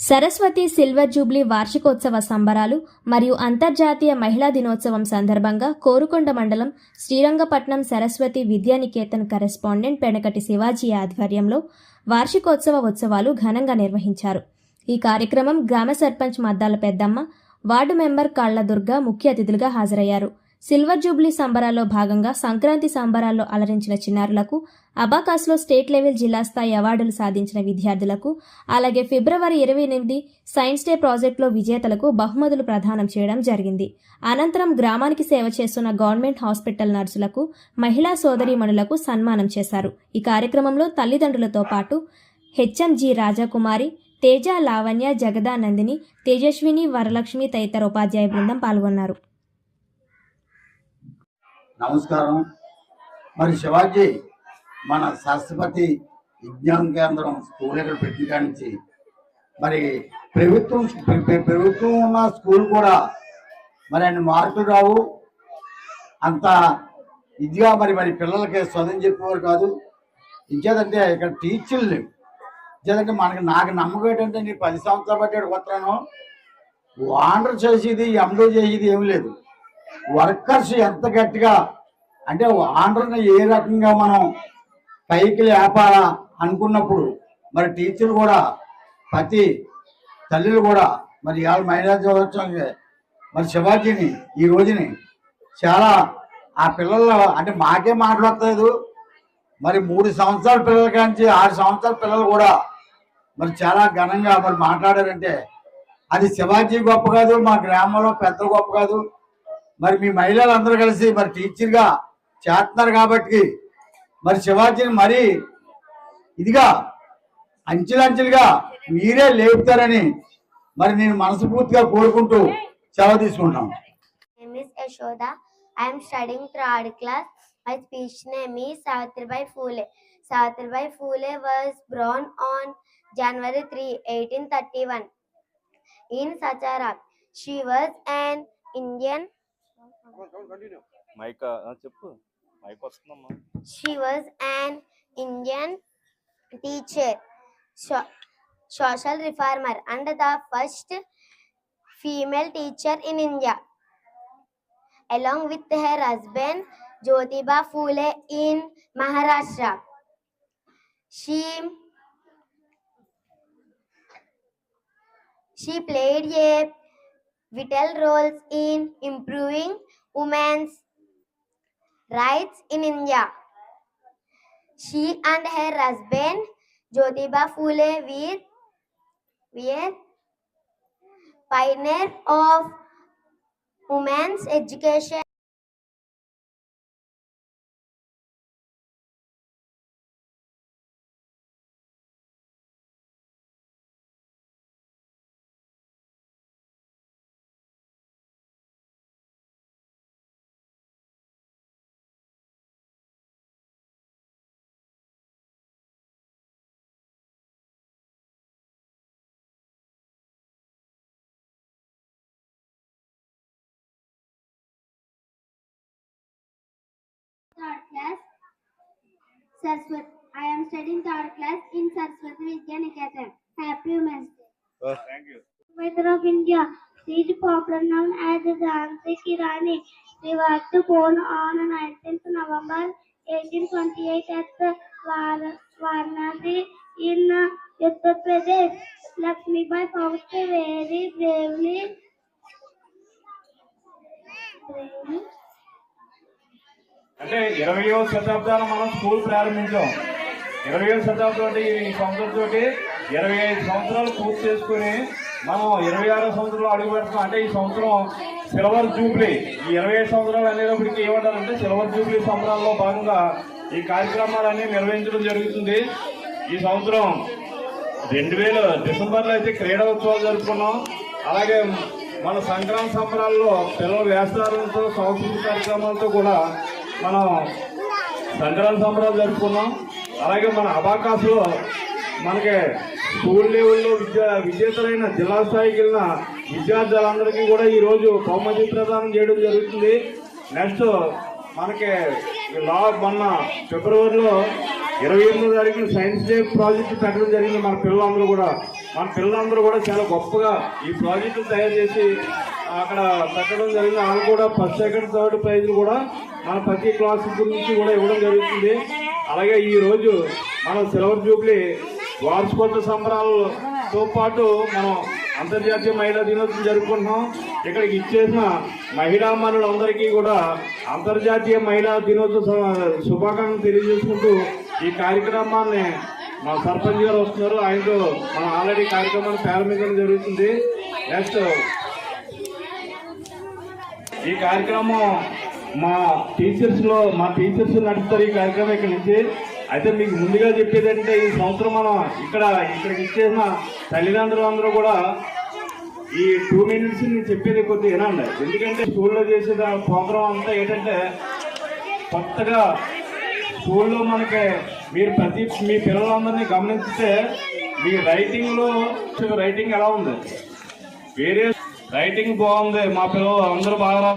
Saraswati silver Jubilee వార్షికోత్సవ సంబరాలు మరియు అంతర్జాతీయ మహిళా దినోత్సవం సందర్భంగా కోరుకొండ మండలం శ్రీరంగపట్నం సరస్వతి విద్యానికేతన్ కరెస్పాండెంట్ పెనకటి శివాజీ ఆధ్వర్యంలో వార్షికోత్సవ ఉత్సవాలు ఘనంగా నిర్వహించారు. ఈ కార్యక్రమం గ్రామ సర్పంచ్ మద్దాల పెద్దమ్మ, వార్డు మెంబర్ కాళ్ల దుర్గా ముఖ్య అతిథులుగా హాజరయ్యారు. సిల్వర్ జూబ్లీ సంబరాల్లో భాగంగా సంక్రాంతి సంబరాల్లో అలరించిన చిన్నారులకు, అబాకాస్లో స్టేట్ లెవెల్ జిల్లా స్థాయి అవార్డులు సాధించిన విద్యార్థులకు, అలాగే ఫిబ్రవరి 28 సైన్స్ డే ప్రాజెక్టులో విజేతలకు బహుమతులు ప్రదానం చేయడం జరిగింది. అనంతరం గ్రామానికి సేవ చేస్తున్న గవర్నమెంట్ హాస్పిటల్ నర్సులకు, మహిళా సోదరీమణులకు సన్మానం చేశారు. ఈ కార్యక్రమంలో తల్లిదండ్రులతో పాటు హెచ్ఎంజి రాజకుమారి, తేజ, లావణ్య, జగదానందిని, తేజస్విని, వరలక్ష్మి తదితర ఉపాధ్యాయ బృందం పాల్గొన్నారు. నమస్కారం. మరి శివాజీ మన సరస్వతి విజ్ఞాన కేంద్రం స్కూల్ ఇక్కడ పెట్టిన కాడి నుంచి మరి ప్రభుత్వం ఉన్న స్కూల్ కూడా మరి అన్ని మార్కులు రావు, అంత ఇదిగా మరి పిల్లలకి చదువు చెప్పేవారు కాదు. ఇంకేదంటే ఇక్కడ టీచర్లు లేవు. ఇంకేదంటే నాకు నమ్మకం ఏంటంటే నేను 10 సంవత్సరాలు బట్టి వస్తున్నాను, వాండర్ చేసేది ఎండో చేసేది ఏమి లేదు. వర్కర్స్ ఎంత గట్టిగా అంటే ఆంధ్రని ఏ రకంగా మనం పైకి లేపాలా అనుకున్నప్పుడు మరి టీచర్లు కూడా, ప్రతి తల్లులు కూడా మరి ఇవాళ మహిళా దినోత్సవానికి మరి శివాజీని ఈ రోజుని చాలా ఆ పిల్లలు అంటే మాకే మాట్లాడలేదు. మరి 3 సంవత్సరాల పిల్లల కాంచి 6 సంవత్సరాల పిల్లలు కూడా మరి చాలా ఘనంగా మరి మాట్లాడారంటే అది శివాజీ గొప్ప కాదు, మా గ్రామంలో పెద్దలు గొప్ప కాదు. మరి మీ మహిళలు అందరూ కలిసి మరి టీచర్గా చేస్తున్నారు కాబట్టి మరి శివాజీని మరీ ఇదిగా అంచెలంచెలుగా మీరే లేపుతారని మరి నేను మనస్ఫూర్తిగా కోరుకుంటూ సెలవు తీసుకుంటాను. I am studying 3rd class. My speech name is Savitribai Phule. Savitribai Phule was born on January 3, 1831 in Sachara. She was an Indian. She was an Indian teacher, social reformer, and the first female teacher in India. Along with her husband Jyotiba Phule in Maharashtra, she played a vital role in improving women's rights in India. She and her husband Jyotiba Phule were pioneers of women's education. Third class, Saraswati. I am studying 3rd class in Saraswati Vidyaniketan. Happy Women's Day. Thank you. Mother of India, she is popularly known as Jhansi Ki Rani. She was born on 19th November 1828 at Varanasi in Uttar Pradesh. Lakshmibai fought very bravely. అంటే 20వ శతాబ్దాన్ని మనం school ప్రారంభించాం. 20వ శతాబ్దం ఈ సంవత్సరంతో 25 సంవత్సరాలు పూర్తి చేసుకుని మనం 26వ సంవత్సరంలో అడుగు పెడుతున్నాం. అంటే ఈ సంవత్సరం సిల్వర్ జూబ్లీ. ఈ 25 సంవత్సరాలు అనేటప్పటికీ ఏమంటారంటే సిల్వర్ జూబ్లీ సంబరాల్లో భాగంగా ఈ కార్యక్రమాలన్నీ నిర్వహించడం జరుగుతుంది. ఈ సంవత్సరం 2000 డిసెంబర్లో అయితే క్రీడా ఉత్సవాలు జరుపుకున్నాం. అలాగే మన సంక్రాంతి సంబరాల్లో పిల్లల వేస్తాలతో సాంస్కృతిక కార్యక్రమాలతో కూడా మనం సంక్రాంతి సంబరాలు జరుపుకున్నాం. అలాగే మన అబాకాస్లో మనకి స్కూల్ లెవెల్లో విజేతలైన జిల్లా స్థాయికి వెళ్ళిన విద్యార్థులందరికీ కూడా ఈరోజు బహుమతి ప్రదానం చేయడం జరుగుతుంది. నెక్స్ట్ మనకి మొన్న ఫిబ్రవరిలో 28వ తారీఖున సైన్స్ డే ప్రాజెక్ట్ పెట్టడం జరిగింది. మన పిల్లలందరూ కూడా మన పిల్లలందరూ కూడా చాలా గొప్పగా ఈ ప్రాజెక్టులు తయారు చేసి అక్కడ పెట్టడం జరిగింది. వాళ్ళు కూడా ఫస్ట్ సెకండ్ థర్డ్ ప్రైజ్లు కూడా మన ప్రతి క్లాస్ గురించి కూడా ఇవ్వడం జరుగుతుంది. అలాగే ఈ రోజు మనం సిల్వర్ జూబ్లీ వార్షికోత్సవ సంబరాలతో పాటు మనం అంతర్జాతీయ మహిళా దినోత్సవం జరుపుకుంటున్నాం. ఇక్కడికి ఇచ్చేసిన మహిళా మనులందరికీ కూడా అంతర్జాతీయ మహిళా దినోత్సవ శుభాకాంక్షలు తెలియజేసుకుంటూ ఈ కార్యక్రమాన్ని మా సర్పంచ్ గారు వస్తున్నారు. ఆయనతో మనం ఆల్రెడీ కార్యక్రమాన్ని ప్రారంభించడం జరుగుతుంది. నెక్స్ట్ ఈ కార్యక్రమం మా టీచర్స్ నడుపుతారు ఈ కార్యక్రమం ఇక్కడ నుంచి. అయితే మీకు ముందుగా చెప్పేదంటే ఈ సంవత్సరం మనం ఇక్కడికి ఇచ్చేసిన తల్లిదండ్రులందరూ కూడా ఈ 2 minutes నేను చెప్పేది కొద్దిగా వినండి. ఎందుకంటే స్కూల్లో చేసే ప్రోగ్రాం అంతా ఏంటంటే కొత్తగా స్కూల్లో మనకి మీరు మీ పిల్లలందరినీ గమనించితే మీ రైటింగ్ ఎలా ఉంది? వేరే రైటింగ్ బాగుంది, మా పిల్లలు అందరూ బాగా